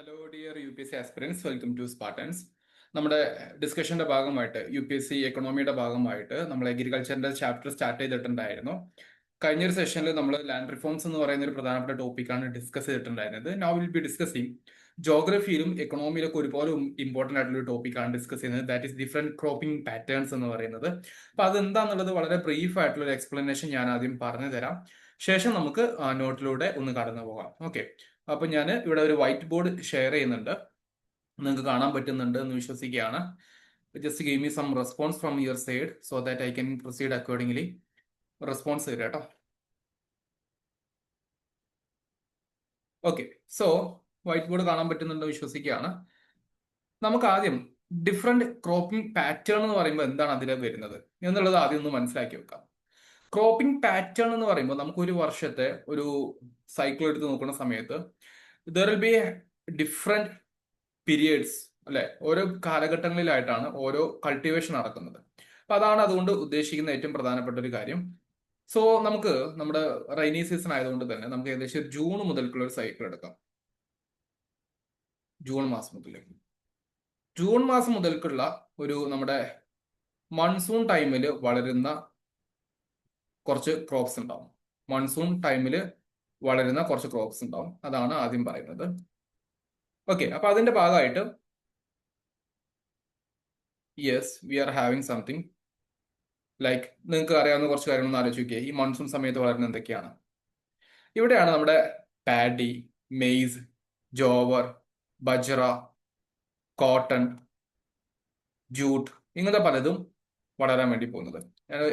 Hello dear U P S C aspirants, welcome to Spartans. നമ്മുടെ ഡിസ്കഷന്റെ ഭാഗമായിട്ട് U P S C എക്കണോമിയുടെ ഭാഗമായിട്ട് നമ്മൾ അഗ്രികൾച്ചറിന്റെ ചാപ്റ്റർ സ്റ്റാർട്ട് ചെയ്തിട്ടുണ്ടായിരുന്നു. കഴിഞ്ഞൊരു സെഷനിൽ നമ്മൾ ലാൻഡ് റിഫോംസ് എന്ന് പറയുന്ന ഒരു പ്രധാനപ്പെട്ട ടോപ്പിക്കാണ് ഡിസ്കസ് ചെയ്തിട്ടുണ്ടായിരുന്നത്. നൗ വിൽ ബി ഡിസ്കസിങ് ജോഗ്രഫിയിലും എക്കണോമിയിലൊക്കെ ഒരുപോലെ ഇമ്പോർട്ടന്റ് ആയിട്ടുള്ള ഒരു ടോപ്പിക്കാണ് ഡിസ്കസ് ചെയ്യുന്നത്. That is different cropping patterns എന്ന് പറയുന്നത്. അപ്പൊ അതെന്താന്നുള്ളത് വളരെ ബ്രീഫ് ആയിട്ടുള്ള ഒരു എക്സ്പ്ലനേഷൻ ഞാൻ ആദ്യം പറഞ്ഞു തരാം. ശേഷം നമുക്ക് നോട്ടിലൂടെ ഒന്ന് കടന്നു പോകാം. ഓക്കെ, അപ്പൊ ഞാൻ ഇവിടെ ഒരു വൈറ്റ് ബോർഡ് ഷെയർ ചെയ്യുന്നുണ്ട്. നിങ്ങൾക്ക് കാണാൻ പറ്റുന്നുണ്ട് എന്ന് വിശ്വസിക്കുകയാണ്. Just give me some response from your side so that I can proceed accordingly. Response തരാം കേട്ടോ. ഓക്കെ, സോ വൈറ്റ് ബോർഡ് കാണാൻ പറ്റുന്നുണ്ടോ വിശ്വസിക്കുകയാണ്. നമുക്ക് ആദ്യം ഡിഫറെന്റ് ക്രോപ്പിംഗ് പാറ്റേൺ എന്ന് പറയുമ്പോൾ എന്താണ് അതിൽ വരുന്നത് എന്നുള്ളത് ആദ്യം ഒന്ന് മനസ്സിലാക്കി വെക്കാം. ക്രോപ്പിംഗ് പാറ്റേൺ എന്ന് പറയുമ്പോൾ നമുക്ക് ഒരു വർഷത്തെ ഒരു സൈക്കിൾ എടുത്ത് നോക്കുന്ന സമയത്ത് there will be different periods, അല്ലെ? ഓരോ കാലഘട്ടങ്ങളിലായിട്ടാണ് ഓരോ കൾട്ടിവേഷൻ നടക്കുന്നത്. അപ്പൊ അതാണ് അതുകൊണ്ട് ഉദ്ദേശിക്കുന്ന ഏറ്റവും പ്രധാനപ്പെട്ട ഒരു കാര്യം. സോ നമുക്ക് നമ്മുടെ റൈനി സീസൺ ആയതുകൊണ്ട് തന്നെ നമുക്ക് ഏകദേശം ജൂൺ മുതൽക്കുള്ള ഒരു സൈക്കിൾ എടുക്കാം. ജൂൺ മാസം മുതൽക്കുള്ള ഒരു നമ്മുടെ മൺസൂൺ ടൈമിൽ വളരുന്ന കുറച്ച് ക്രോപ്സ് ഉണ്ടാവും. അതാണ് ആദ്യം പറയുന്നത്. ഓക്കെ, അപ്പൊ അതിന്റെ ഭാഗമായിട്ട് yes we are having something like, നിങ്ങൾക്ക് അറിയാവുന്ന കുറച്ച് കാര്യങ്ങളൊന്നും ആലോചിക്കുക. ഈ മൺസൂൺ സമയത്ത് വളരുന്ന എന്തൊക്കെയാണ്? ഇവിടെയാണ് നമ്മുടെ paddy, maze, jowar, bajra, cotton, jute, ഇങ്ങനത്തെ പലതും വളരാൻ വേണ്ടി പോകുന്നത്.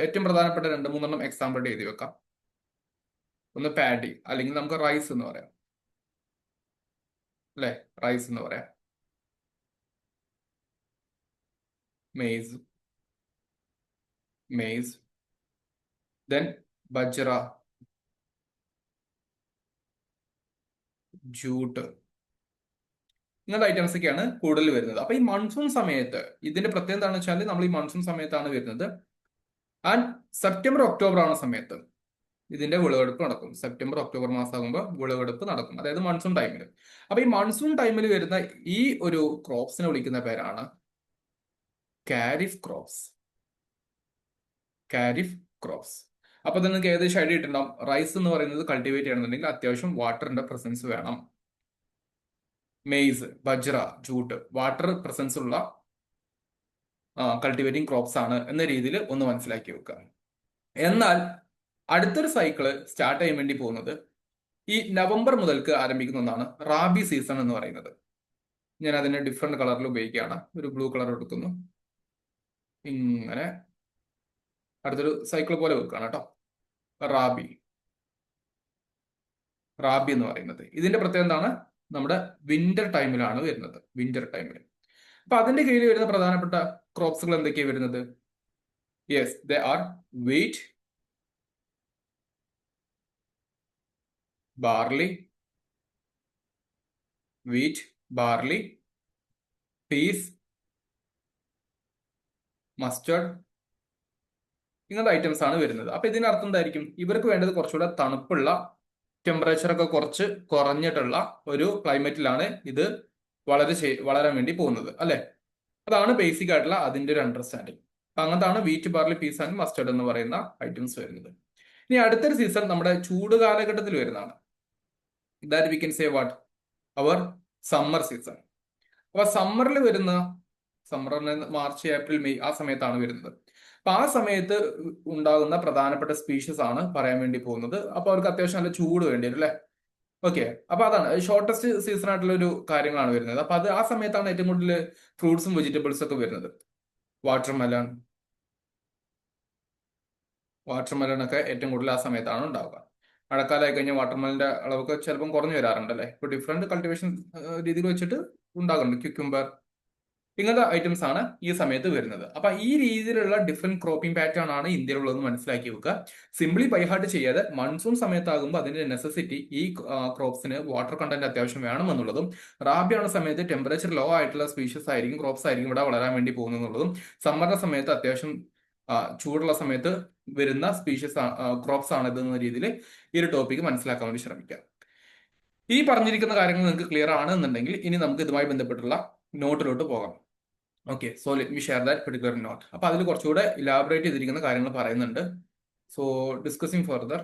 ഏറ്റവും പ്രധാനപ്പെട്ട 2-3 എക്സാമ്പിൾ എഴുതി വെക്കാം. ഒന്ന് പാഡി, അല്ലെങ്കിൽ നമുക്ക് റൈസ് എന്ന് പറയാം, അല്ലെ? റൈസ് എന്ന് പറയാം. മെയ്സ്, ദെൻ ബജ്റ, ജൂട്ട്, ഇങ്ങനത്തെ ഐറ്റംസ് ഒക്കെയാണ് കൂടുതൽ വരുന്നത്. അപ്പൊ ഈ മൺസൂൺ സമയത്ത് ഇതിന്റെ പ്രത്യേകത എന്താണെന്ന് വെച്ചാൽ നമ്മൾ ഈ മൺസൂൺ സമയത്താണ് വരുന്നത്. ആൻഡ് സെപ്റ്റംബർ ഒക്ടോബർ ആണ് സമയത്ത് ഇതിന്റെ വിളവെടുപ്പ് നടക്കും. സെപ്റ്റംബർ ഒക്ടോബർ മാസമാകുമ്പോൾ വിളവെടുപ്പ് നടക്കും, അതായത് മൺസൂൺ ടൈമിൽ. അപ്പൊ ഈ മൺസൂൺ ടൈമിൽ വരുന്ന ഈ ഒരു ക്രോപ്സിനെ വിളിക്കുന്ന പേരാണ് ഖാരിഫ് ക്രോപ്സ്. അപ്പൊ നിങ്ങൾക്ക് ഏകദേശം ഐഡിയ ഇട്ടുണ്ടാവും. റൈസ് എന്ന് പറയുന്നത് കൾട്ടിവേറ്റ് ചെയ്യണമെന്നുണ്ടെങ്കിൽ അത്യാവശ്യം വാട്ടറിന്റെ പ്രസൻസ് വേണം. Maize, bajra, jute water presence ഉള്ള കൾട്ടിവേറ്റിംഗ് ക്രോപ്സ് ആണ് എന്ന രീതിയിൽ ഒന്ന് മനസ്സിലാക്കി വെക്കുക. എന്നാൽ അടുത്തൊരു സൈക്കിള് സ്റ്റാർട്ട് ചെയ്യാൻ വേണ്ടി പോകുന്നത് ഈ നവംബർ മുതൽക്ക് ആരംഭിക്കുന്ന ഒന്നാണ് റാബി സീസൺ എന്ന് പറയുന്നത്. ഞാൻ അതിനെ ഡിഫറെന്റ് കളറിൽ ഉപയോഗിക്കുകയാണ്. ഒരു ബ്ലൂ കളർ എടുക്കുന്നു, ഇങ്ങനെ അടുത്തൊരു സൈക്കിൾ പോലെ വെക്കുകയാണ് കേട്ടോ. റാബി എന്ന് പറയുന്നത് ഇതിന്റെ പ്രത്യേകത എന്താണ്? നമ്മുടെ വിന്റർ ടൈമിലാണ് വരുന്നത്. അപ്പൊ അതിന്റെ കീഴിൽ വരുന്ന പ്രധാനപ്പെട്ട ക്രോപ്സുകൾ എന്തൊക്കെയാണ് വരുന്നത്? Yes, they are wheat, barley, peas, mustard, ഇങ്ങനത്തെ ഐറ്റംസ് ആണ് വരുന്നത്. അപ്പൊ ഇതിനർത്ഥം എന്തായിരിക്കും? ഇവർക്ക് വേണ്ടത് കുറച്ചുകൂടെ തണുപ്പുള്ള, ടെമ്പറേച്ചർ ഒക്കെ കുറച്ച് കുറഞ്ഞിട്ടുള്ള ഒരു ക്ലൈമറ്റിലാണ് ഇത് വളരാൻ വേണ്ടി പോകുന്നത്, അല്ലെ? അതാണ് ബേസിക് ആയിട്ടുള്ള അതിന്റെ ഒരു അണ്ടർസ്റ്റാൻഡിങ്. അപ്പൊ അങ്ങനത്താണ് wheat, barley, peas and mustard എന്ന് പറയുന്ന ഐറ്റംസ് വരുന്നത്. ഇനി അടുത്തൊരു സീസൺ നമ്മുടെ ചൂട് കാലഘട്ടത്തിൽ വരുന്നതാണ്. That we can say what, our summer season. അപ്പൊ സമ്മറിൽ വരുന്ന, മാർച്ച്, ഏപ്രിൽ, മെയ് ആ സമയത്താണ് വരുന്നത്. അപ്പൊ ആ സമയത്ത് ഉണ്ടാകുന്ന പ്രധാനപ്പെട്ട സ്പീഷീസ് ആണ് പറയാൻ വേണ്ടി പോകുന്നത്. അപ്പൊ അവർക്ക് അത്യാവശ്യം നല്ല ചൂട് വേണ്ടി വരും, അല്ലെ? ഓക്കെ, അപ്പൊ അതാണ് ഷോർട്ടസ്റ്റ് സീസൺ ആയിട്ടുള്ള ഒരു കാര്യങ്ങളാണ് വരുന്നത്. അപ്പൊ അത് ആ സമയത്താണ് ഏറ്റവും കൂടുതൽ ഫ്രൂട്ട്സും വെജിറ്റബിൾസും ഒക്കെ വരുന്നത്. വാട്ടർമെലൺ ഒക്കെ ഏറ്റവും കൂടുതൽ ആ സമയത്താണ് ഉണ്ടാവുക. മഴക്കാലമായി കഴിഞ്ഞാൽ വാട്ടർമെലന്റെ അളവൊക്കെ ചിലപ്പം കുറഞ്ഞു വരാറുണ്ട്, അല്ലെ? ഇപ്പൊ ഡിഫറെന്റ് കൾട്ടിവേഷൻ രീതിയിൽ വെച്ചിട്ട് ഉണ്ടാകുന്നുണ്ട്. ക്യുക്കുംബർ, ഇങ്ങനത്തെ ഐറ്റംസ് ആണ് ഈ സമയത്ത് വരുന്നത്. അപ്പൊ ഈ രീതിയിലുള്ള ഡിഫറെന്റ് ക്രോപ്പിംഗ് പാറ്റേൺ ആണ് ഇന്ത്യയിലുള്ളതെന്ന് മനസ്സിലാക്കി വെക്കുക. സിംപ്ലി ബൈഹാർട്ട് ചെയ്യാതെ മൺസൂൺ സമയത്താകുമ്പോൾ അതിന്റെ നെസസിറ്റി ഈ ക്രോപ്സിന് വാട്ടർ കണ്ടന്റ് അത്യാവശ്യം വേണമെന്നുള്ളതും, റാബിയാണ് സമയത്ത് ടെമ്പറേച്ചർ ലോ ആയിട്ടുള്ള സ്പീഷീസ് ആയിരിക്കും, ക്രോപ്സ് ആയിരിക്കും ഇവിടെ വളരാൻ വേണ്ടി പോകുന്നതും, സമ്മറിന്റെ സമയത്ത് അത്യാവശ്യം ചൂടുള്ള സമയത്ത് വരുന്ന സ്പീഷീസ് ക്രോപ്സ് ആണ് ഇതെന്ന രീതിയിൽ ഈ ഒരു ടോപ്പിക്ക് മനസ്സിലാക്കാൻ വേണ്ടി ശ്രമിക്കാം. ഈ പറഞ്ഞിരിക്കുന്ന കാര്യങ്ങൾ നിങ്ങൾക്ക് ക്ലിയർ ആണ് എന്നുണ്ടെങ്കിൽ ഇനി നമുക്ക് ഇതുമായി ബന്ധപ്പെട്ടുള്ള നോട്ടിലോട്ട് പോകാം. Okay, so let me share that particular note. അപ്പൊ അതിൽ കുറച്ചുകൂടെ ഇലാബറേറ്റ് ചെയ്തിരിക്കുന്ന കാര്യങ്ങൾ പറയുന്നുണ്ട്. So discussing further,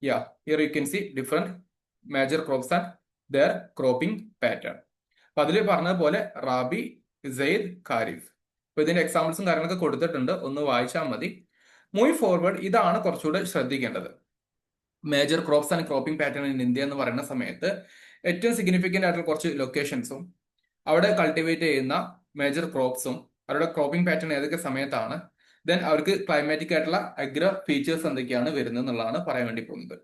yeah, here you can see different major crops and their cropping pattern. അപ്പൊ അതിൽ പറഞ്ഞതുപോലെ റാബി, സെയ്ദ്, ഖാരിഫ്. അപ്പൊ ഇതിന്റെ എക്സാമ്പിൾസും കാര്യങ്ങളൊക്കെ കൊടുത്തിട്ടുണ്ട്, ഒന്ന് വായിച്ചാൽ മതി. മൂവിങ് ഫോർവേഡ്, ഇതാണ് കുറച്ചുകൂടെ ശ്രദ്ധിക്കേണ്ടത്. Major crops and cropping pattern in India എന്ന് പറയുന്ന സമയത്ത് ഏറ്റവും സിഗ്നിഫിക്കന്റ് ആയിട്ടുള്ള കുറച്ച് ലൊക്കേഷൻസും അവിടെ കൾട്ടിവേറ്റ് ചെയ്യുന്ന മേജർ ക്രോപ്സും അവരുടെ ക്രോപ്പിംഗ് പാറ്റേൺ ഏതൊക്കെ സമയത്താണ്, ദെൻ അവർക്ക് ക്ലൈമാറ്റിക് ആയിട്ടുള്ള അഗ്രോ ഫീച്ചേഴ്സ് എന്തൊക്കെയാണ് വരുന്നത് എന്നുള്ളതാണ് പറയാൻ വേണ്ടി പോകുന്നത്.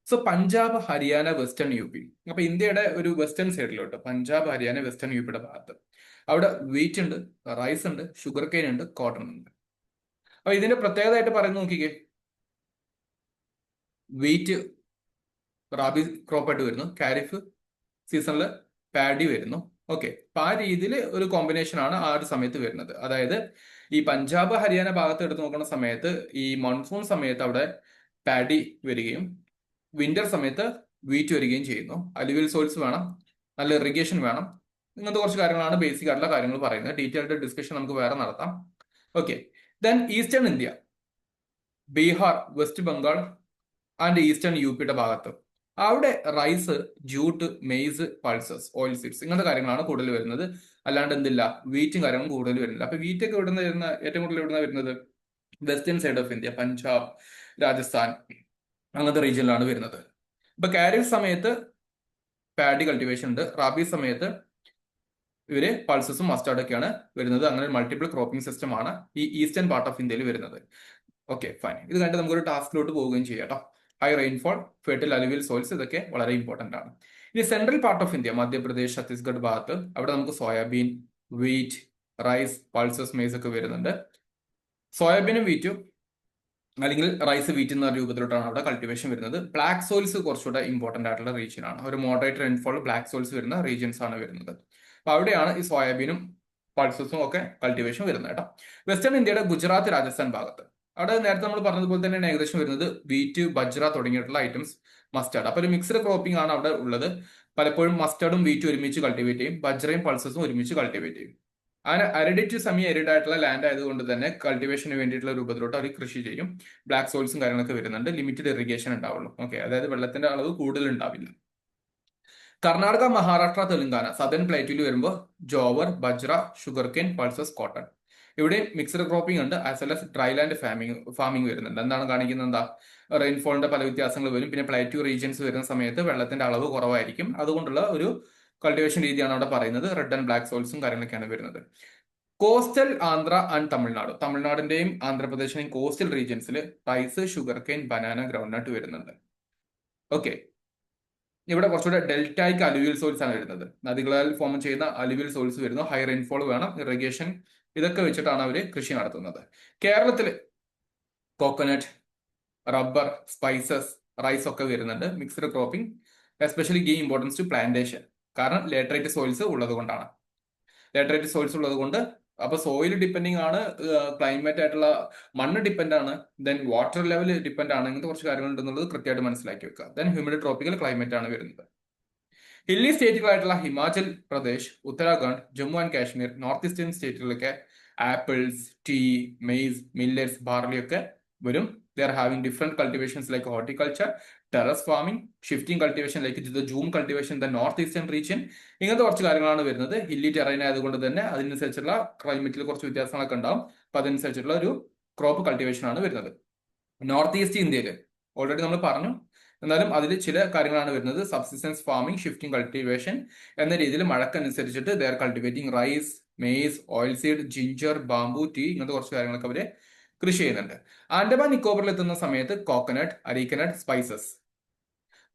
So Punjab, Haryana, western U P. അപ്പൊ ഇന്ത്യയുടെ ഒരു വെസ്റ്റേൺ സൈഡിലോട്ട് പഞ്ചാബ്, ഹരിയാന, വെസ്റ്റേൺ യു പിയുടെ ഭാഗത്ത് അവിടെ വീറ്റ് ഉണ്ട്, റൈസ് ഉണ്ട്, ഷുഗർ കെയിൻ ഉണ്ട്, കോട്ടൺ ഉണ്ട്. അപ്പൊ ഇതിന്റെ പ്രത്യേകതയായിട്ട് പറയുന്നത് നോക്കിക്കേ, വീറ്റ് റാബി ക്രോപ്പായിട്ട് വരുന്നു, ഖാരിഫ് സീസണിൽ പാഡി വരുന്നു. ഓക്കെ, അപ്പൊ ആ രീതിയിൽ ഒരു കോമ്പിനേഷൻ ആണ് ആ ഒരു സമയത്ത് വരുന്നത്. അതായത് ഈ പഞ്ചാബ്, ഹരിയാന ഭാഗത്ത് എടുത്ത് നോക്കുന്ന സമയത്ത് ഈ മൺസൂൺ സമയത്ത് അവിടെ പാഡി വരികയും വിന്റർ സമയത്ത് വീറ്റ് വരികയും ചെയ്യുന്നു. അലുവിയൽ സോയിൽസ് വേണം, നല്ല ഇറിഗേഷൻ വേണം, ഇങ്ങനത്തെ കുറച്ച് കാര്യങ്ങളാണ് ബേസിക് ആയിട്ടുള്ള കാര്യങ്ങൾ പറയുന്നത്. ഡീറ്റെയിൽഡ് ഡിസ്കഷൻ നമുക്ക് വേറെ നടത്താം. Okay, then eastern India, Bihar, west Bengal and eastern U പിയുടെ ഭാഗത്ത് അവിടെ rice, jute, maize, pulses, oil seeds ഇങ്ങനത്തെ കാര്യങ്ങളാണ് കൂടുതൽ വരുന്നത്. അല്ലാണ്ട് എന്തില്ല, വീറ്റും കാര്യങ്ങളും കൂടുതൽ വരുന്നില്ല. അപ്പൊ വീറ്റ് ഒക്കെ ഇവിടുന്ന് വരുന്ന ഏറ്റവും കൂടുതൽ ഇവിടുന്ന് വരുന്നത് western side of India, Punjab, Rajasthan അങ്ങനത്തെ റീജിയനിലാണ് വരുന്നത്. ഇപ്പൊ ഖാരിഫ് സമയത്ത് പാഡി കൾട്ടിവേഷൻ ഉണ്ട്, റാബി സമയത്ത് ഇവര് പൾസസും മസ്റ്റാർഡൊക്കെയാണ് വരുന്നത്. അങ്ങനെ മൾട്ടിപ്പിൾ ക്രോപ്പിംഗ് സിസ്റ്റം ആണ് ഈ ഈസ്റ്റേൺ പാർട്ട് ഓഫ് ഇന്ത്യയിൽ വരുന്നത്. Okay, fine. ഇത് കണ്ട് നമുക്കൊരു ടാസ്കിലോട്ട് പോവുകയും ചെയ്യാം കേട്ടോ. High rainfall, fertile alluvial soils, ഇതൊക്കെ വളരെ ഇമ്പോർട്ടന്റ് ആണ്. ഇനി central part of India, Madhya Pradesh, Chhattisgarh ഭാഗത്ത് അവിടെ നമുക്ക് soybean, wheat, rice, pulses, maize ഒക്കെ വരുന്നുണ്ട്. സോയാബീനും വീറ്റും അല്ലെങ്കിൽ റൈസ്, വീറ്റ് എന്ന രൂപത്തിലോട്ടാണ് അവിടെ കൾട്ടിവേഷൻ വരുന്നത്. ബ്ലാക്ക് സോയിൽസ് കുറച്ചുകൂടെ ഇമ്പോർട്ടന്റ് ആയിട്ടുള്ള റീജിയൻ ആണ്. ഒരു മോഡറേറ്റ് റെയിൻഫോൾ ബ്ലാക്ക് സോയിൽസ് വരുന്ന റീജിയൻസ് ആണ് വരുന്നത്. അപ്പൊ അവിടെയാണ് ഈ സോയാബീനും പൾസസും ഒക്കെ കൾട്ടിവേഷൻ വരുന്നത് കേട്ടോ. വെസ്റ്റേൺ ഇന്ത്യയുടെ ഗുജറാത്ത്, രാജസ്ഥാൻ ഭാഗത്ത് അവിടെ നേരത്തെ നമ്മൾ പറഞ്ഞതുപോലെ തന്നെയാണ് ഏകദേശം വരുന്നത്. വീറ്റ്, ബജ്റ തുടങ്ങിയിട്ടുള്ള ഐറ്റംസ്, മസ്റ്റാർഡ്. അപ്പൊ ഒരു മിക്സ്ഡ് ക്രോപ്പിംഗ് ആണ് അവിടെ ഉള്ളത്. പലപ്പോഴും മസ്റ്റാർഡും വീറ്റും ഒരുമിച്ച് കൾട്ടിവേറ്റ് ചെയ്യും, ബജ്റയും പൾസസും ഒരുമിച്ച് കൾട്ടിവേറ്റ് ചെയ്യും. അങ്ങനെ അരിഡിറ്റ് സെമി അരിഡ് ആയിട്ടുള്ള ലാൻഡ് ആയതുകൊണ്ട് തന്നെ കൾട്ടിവേഷന് വേണ്ടിയിട്ടുള്ള രൂപത്തിലോട്ട് അവർ കൃഷി ചെയ്യും. ബ്ലാക്ക് സോയിൽസും കാര്യങ്ങളൊക്കെ വരുന്നുണ്ട്. ലിമിറ്റഡ് ഇറിഗേഷൻ ഉണ്ടാവുള്ളൂ. ഓക്കെ, അതായത് വെള്ളത്തിന്റെ അളവ് കൂടുതൽ ഉണ്ടാവില്ല. കർണാടക, മഹാരാഷ്ട്ര, തെലങ്കാന സദേൺ പ്ലേറ്റിൽ വരുമ്പോൾ jowar, bajra, sugar cane, pulses, cotton. ഇവിടെ മിക്സ്ഡ് ക്രോപ്പിംഗ് ഉണ്ട്, as well as dry land farming വരുന്നുണ്ട്. എന്താണ് കാണിക്കുന്നത്, എന്താ, റെയിൻഫോളിന്റെ പല വ്യത്യാസങ്ങൾ വരും. പിന്നെ പ്ലേറ്റ്യൂ റീജിയൻസ് വരുന്ന സമയത്ത് വെള്ളത്തിന്റെ അളവ് കുറവായിരിക്കും. അതുകൊണ്ടുള്ള ഒരു കൾട്ടിവേഷൻ രീതിയാണ് അവിടെ പറയുന്നത്. റെഡ് ആൻഡ് ബ്ലാക്ക് സോയിൽസും കാര്യങ്ങളൊക്കെയാണ് വരുന്നത്. കോസ്റ്റൽ ആന്ധ്ര ആൻഡ് തമിഴ്നാട്, തമിഴ്നാടിന്റെയും ആന്ധ്രാപ്രദേശിന്റെയും കോസ്റ്റൽ റീജിയൻസിൽ rice, sugar cane, banana, groundnut വരുന്നുണ്ട്. ഓക്കെ, ഇവിടെ കുറച്ചുകൂടെ ഡെൽറ്റൈക്ക് അലുവിയൽ സോയിൽസ് ആണ് വരുന്നത്. നദികളാൽ ഫോം ചെയ്യുന്ന അലുവിയൽ സോയിൽസ് വരുന്നു. ഹൈ റെയിൻഫോൾ വേണം, ഇറിഗേഷൻ, ഇതൊക്കെ വെച്ചിട്ടാണ് അവർ കൃഷി നടത്തുന്നത്. കേരളത്തില് കോക്കനട്ട്, റബ്ബർ, സ്പൈസസ്, റൈസ് ഒക്കെ വരുന്നുണ്ട്. Mixed cropping especially give importance to plantation, കാരണം ലേറ്ററേറ്റ് സോയിൽസ് ഉള്ളത് കൊണ്ടാണ്. ലേറ്ററേറ്റ് സോയിൽസ് ഉള്ളത് കൊണ്ട് അപ്പൊ സോയിൽ ഡിപ്പെൻഡിങ് ആണ്, ക്ലൈമറ്റ് ആയിട്ടുള്ള മണ്ണ് ഡിപ്പെൻഡ് ആണ്, ദെൻ വാട്ടർ ലെവൽ ഡിപ്പെൻഡ് ആണ്. ഇങ്ങനത്തെ കുറച്ച് കാര്യങ്ങൾ ഉണ്ടെന്നുള്ളത് കൃത്യമായിട്ട് മനസ്സിലാക്കി വെക്കുക. ദെൻ ഹ്യൂമിഡ് ട്രോപ്പിക്കൽ ക്ലൈമറ്റ് ആണ് വരുന്നത്. ഹില്ലി സ്റ്റേറ്റുകളായിട്ടുള്ള Himachal Pradesh, Uttarakhand, Jammu and Kashmir, north eastern സ്റ്റേറ്റുകളിലൊക്കെ apples, tea, maize, millets, barley ഒക്കെ വരും. They are having different cultivations like horticulture, terrace farming, shifting cultivation like the June cultivation in the northeastern region. ഇങ്ങനത്തെ കുറച്ച് കാര്യങ്ങളാണ് വരുന്നത്. ഹില്ലി ടെറൈൻ ആയതുകൊണ്ട് തന്നെ അതിനനുസരിച്ചുള്ള ക്ലൈമറ്റിൽ കുറച്ച് വ്യത്യാസങ്ങളൊക്കെ ഉണ്ടാവും. അപ്പൊ അതനുസരിച്ചുള്ള ഒരു ക്രോപ്പ് കൾട്ടിവേഷൻ ആണ് വരുന്നത്. നോർത്ത് ഈസ്റ്റ് ഇന്ത്യയിൽ ഓൾറെഡി നമ്മൾ പറഞ്ഞു, എന്നാലും അതിൽ ചില കാര്യങ്ങളാണ് വരുന്നത്. സബ്സിസ്റ്റൻസ് ഫാമിംഗ്, ഷിഫ്റ്റിംഗ് കൾട്ടിവേഷൻ എന്ന രീതിയിൽ മഴക്കനുസരിച്ചിട്ട് they are cultivating rice, maize, oil seed, ginger, bamboo, tea ഇങ്ങനത്തെ കുറച്ച് കാര്യങ്ങളൊക്കെ അവര് കൃഷി ചെയ്യുന്നുണ്ട്. ആൻഡമാൻ നിക്കോബറിൽ എത്തുന്ന സമയത്ത് കോക്കനട്ട്, അരീക്കനട്ട്, സ്പൈസസ്,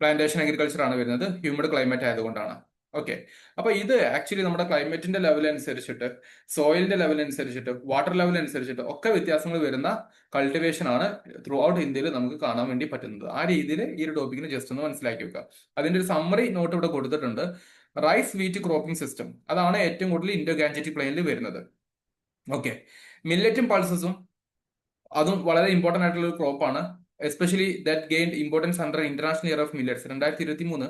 പ്ലാന്റേഷൻ അഗ്രികൾച്ചർ ആണ് വരുന്നത്. ഹ്യൂമിഡ് ക്ലൈമറ്റ് ആയതുകൊണ്ടാണ്. ഓക്കെ, അപ്പൊ ഇത് ആക്ച്വലി നമ്മുടെ ക്ലൈമറ്റിന്റെ ലെവൽ അനുസരിച്ചിട്ട്, സോയിലിന്റെ ലെവൽ അനുസരിച്ചിട്ട്, വാട്ടർ ലെവൽ അനുസരിച്ചിട്ട് ഒക്കെ വ്യത്യാസങ്ങൾ വരുന്ന കൾട്ടിവേഷൻ ആണ് ത്രൂ ഔട്ട് ഇന്ത്യയിൽ നമുക്ക് കാണാൻ വേണ്ടി പറ്റുന്നത്. ആ രീതിയിൽ ഈ ഒരു ടോപ്പിക്കിന് ജസ്റ്റ് ഒന്ന് മനസ്സിലാക്കി വെക്കുക. അതിന്റെ ഒരു സമ്മറി നോട്ട് ഇവിടെ കൊടുത്തിട്ടുണ്ട്. റൈസ് വീറ്റ് ക്രോപ്പിംഗ് സിസ്റ്റം അതാണ് ഏറ്റവും കൂടുതൽ ഇൻഡോ ഗാൻജറ്റിക് പ്ലെയിനിൽ വരുന്നത്. ഓക്കെ, മില്ലറ്റും പൾസസും അതും വളരെ ഇമ്പോർട്ടന്റ് ആയിട്ടുള്ള ഒരു ക്രോപ്പാണ്. Especially that gained importance under international year of millets. 2023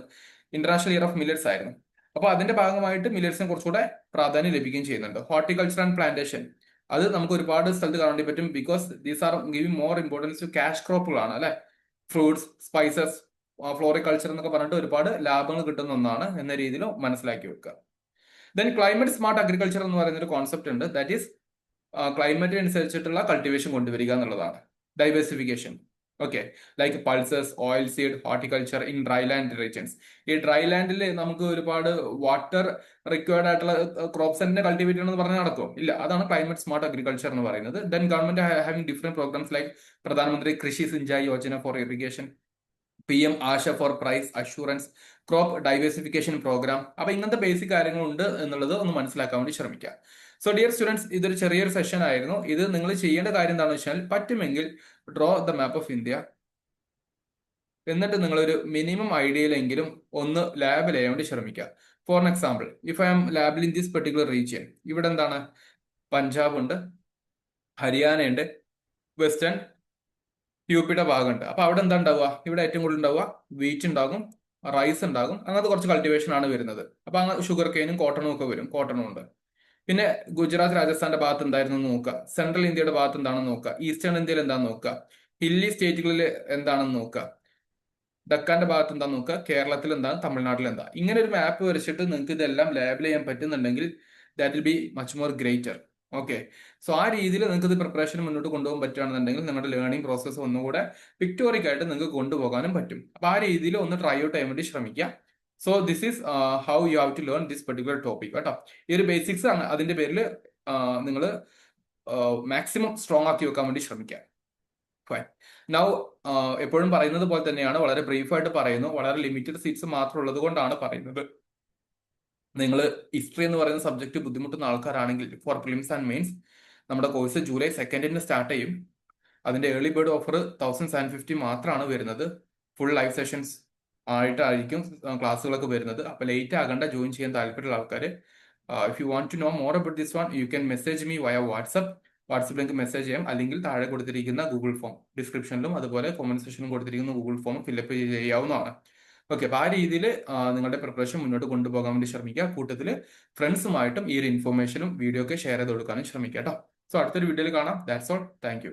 international year of millets ആയിരുന്നു. അപ്പോൾ അതിന്റെ ഭാഗമായിട്ട് മില്ലറ്റ്സിന് കുറച്ചുകൂടെ പ്രാധാന്യം ലഭിക്കുകയും ചെയ്യുന്നുണ്ട്. ഹോർട്ടിക്കൾച്ചർ ആൻഡ് പ്ലാന്റേഷൻ, അത് നമുക്ക് ഒരുപാട് സ്ഥലത്ത് കാണാൻ വേണ്ടി പറ്റും. Because these are giving more importance to cash ക്രോപ്പുകളാണ് അല്ലെ. ഫ്രൂട്ട്സ്, സ്പൈസസ്, ഫ്ലോറിക്കൾച്ചർ എന്നൊക്കെ പറഞ്ഞിട്ട് ഒരുപാട് ലാഭങ്ങൾ കിട്ടുന്ന ഒന്നാണ് എന്ന രീതിയിൽ മനസ്സിലാക്കി വെക്കുക. ദെൻ ക്ലൈമറ്റ് സ്മാർട്ട് അഗ്രികൾച്ചർ എന്ന് പറയുന്ന ഒരു കോൺസെപ്റ്റ് ഉണ്ട്. ദാറ്റ് ഈസ് ക്ലൈമറ്റിനനുസരിച്ചിട്ടുള്ള കൾട്ടിവേഷൻ കൊണ്ടുവരിക എന്നുള്ളതാണ്. Diversification. Okay, like pulses, oil seed, horticulture in dry land regions. ഈ ഡ്രൈ ലാൻഡിൽ നമുക്ക് ഒരുപാട് വാട്ടർ റിക്വയർഡ് ആയിട്ടുള്ള ക്രോപ്സ് തന്നെ കൾട്ടിവേറ്റ് ചെയ്യണമെന്ന് പറഞ്ഞാൽ നടക്കും ഇല്ല. അതാണ് ക്ലൈമറ്റ് സ്മാർട്ട് അഗ്രികൾച്ചർ എന്ന് പറയുന്നത്. Then government having different programmes like Pradhan Mantri Krishi Sinchayee Yojana for irrigation, PM AASHA for price assurance, crop diversification programme. അപ്പൊ ഇങ്ങനത്തെ ബേസിക് കാര്യങ്ങളുണ്ട് എന്നുള്ളത് ഒന്ന് മനസ്സിലാക്കാൻ വേണ്ടി ശ്രമിക്കുക. സോ ഡിയർ സ്റ്റുഡൻസ്, ഇതൊരു ചെറിയൊരു സെഷൻ ആയിരുന്നു. ഇത് നിങ്ങൾ ചെയ്യേണ്ട കാര്യം എന്താണെന്ന് വെച്ചാൽ പറ്റുമെങ്കിൽ draw the map of India, എന്നിട്ട് നിങ്ങളൊരു മിനിമം ഐഡിയയിലെങ്കിലും ഒന്ന് ലാബിൽ ചെയ്യാൻ വേണ്ടി ശ്രമിക്കുക. For example, if I am ലാബിൽ ഇൻ ദിസ് പെർട്ടിക്കുലർ റീജിയൻ, ഇവിടെ എന്താണ്, പഞ്ചാബ് ഉണ്ട്, ഹരിയാന ഉണ്ട്, വെസ്റ്റേൺ യുപിയുടെ ഭാഗമുണ്ട്. അപ്പൊ അവിടെ എന്താ ഉണ്ടാവുക, ഇവിടെ ഏറ്റവും കൂടുതൽ ഉണ്ടാവുക വീറ്റ് ഉണ്ടാകും, റൈസ് ഉണ്ടാകും, അങ്ങനത്തെ കുറച്ച് കൾട്ടിവേഷൻ ആണ് വരുന്നത്. അപ്പൊ അങ്ങനെ ഷുഗർ കെയിനും കോട്ടണും ഒക്കെ വരും. കോട്ടണും ഉണ്ട്. പിന്നെ ഗുജറാത്ത്, രാജസ്ഥാന്റെ ഭാഗത്ത് എന്തായിരുന്നു നോക്കുക, സെൻട്രൽ ഇന്ത്യയുടെ ഭാഗത്ത് എന്താണെന്ന് നോക്കുക, ഈസ്റ്റേൺ ഇന്ത്യയിൽ എന്താണെന്ന് നോക്കുക, ഹില്ലി സ്റ്റേറ്റുകളിൽ എന്താണെന്ന് നോക്കുക, ഡക്കാന്റെ ഭാഗത്ത് എന്താ നോക്കുക, കേരളത്തിൽ എന്താ, തമിഴ്നാട്ടിൽ എന്താ. ഇങ്ങനെ ഒരു മാപ്പ് വരച്ചിട്ട് നിങ്ങൾക്ക് ഇതെല്ലാം ലേബൽ ചെയ്യാൻ പറ്റുന്നുണ്ടെങ്കിൽ that will be much more greater. Okay, so ആ രീതിയിൽ നിങ്ങൾക്ക് ഇത് പ്രിപ്പറേഷൻ മുന്നോട്ട് കൊണ്ടുപോകാൻ പറ്റുകയാണെന്നുണ്ടെങ്കിൽ നിങ്ങളുടെ ലേണിംഗ് പ്രോസസ്സ് ഒന്നുകൂടെ പിക്ടോറിക് ആയിട്ട് നിങ്ങൾക്ക് കൊണ്ടുപോകാനും പറ്റും. അപ്പൊ ആ രീതിയിൽ ഒന്ന് ട്രൈ ഔട്ട് ചെയ്യാൻ വേണ്ടി ശ്രമിക്കുക. So this is how you have to learn this particular topic കേട്ടോ. ഈ ഒരു ബേസിക്സ് അതിന്റെ പേരിൽ നിങ്ങൾ മാക്സിമം സ്ട്രോങ് ആക്കി വെക്കാൻ വേണ്ടി ശ്രമിക്കുക. നൗ എപ്പോഴും പറയുന്നത് പോലെ തന്നെയാണ്, വളരെ ബ്രീഫായിട്ട് പറയുന്നു, വളരെ ലിമിറ്റഡ് സീറ്റ്സ് മാത്രം ഉള്ളത് കൊണ്ടാണ് പറയുന്നത്. നിങ്ങൾ ഹിസ്റ്ററി എന്ന് പറയുന്ന സബ്ജക്ട് ബുദ്ധിമുട്ടുന്ന ആൾക്കാരാണെങ്കിൽ ഫോർ പ്രിലിംസ് ആൻഡ് മെയിൻസ് നമ്മുടെ കോഴ്സ് ജൂലൈ 2 സ്റ്റാർട്ട് ചെയ്യും. അതിന്റെ ഏർലി ബേർഡ് ഓഫർ 1750 മാത്രമാണ് വരുന്നത്. ഫുൾ ലൈവ് സെഷൻസ് ആയിട്ടായിരിക്കും ക്ലാസ്സുകളൊക്കെ വരുന്നത്. അപ്പൊ ലേറ്റ് ആകണ്ട, ജോയിൻ ചെയ്യാൻ താല്പര്യമുള്ള ആൾക്കാർ. If you want to know more about this one, you can message me via WhatsApp. വാട്സപ്പിൽ നിങ്ങൾക്ക് മെസ്സേജ് ചെയ്യാം, അല്ലെങ്കിൽ താഴെ കൊടുത്തിരിക്കുന്ന ഗൂഗിൾ ഫോം ഡിസ്ക്രിപ്ഷനിലും അതുപോലെ കോമന്റ് സെക്ഷനിലും കൊടുത്തിരിക്കുന്ന ഗൂഗിൾ ഫോം ഫില്ലപ്പ് ചെയ്യാവുന്നതാണ്. ഓക്കെ, അപ്പൊ ആ രീതിയിൽ നിങ്ങളുടെ പ്രിപ്പറേഷൻ മുന്നോട്ട് കൊണ്ടുപോകാൻ വേണ്ടി ശ്രമിക്കുക. കൂട്ടത്തിൽ ഫ്രണ്ട്സുമായിട്ടും ഈ ഒരു ഇൻഫോർമേഷനും വീഡിയോ ഒക്കെ ഷെയർ ചെയ്ത് കൊടുക്കാനും ശ്രമിക്കുക കേട്ടോ. സോ അടുത്തൊരു വീഡിയോയിൽ കാണാം. That's all. Thank you.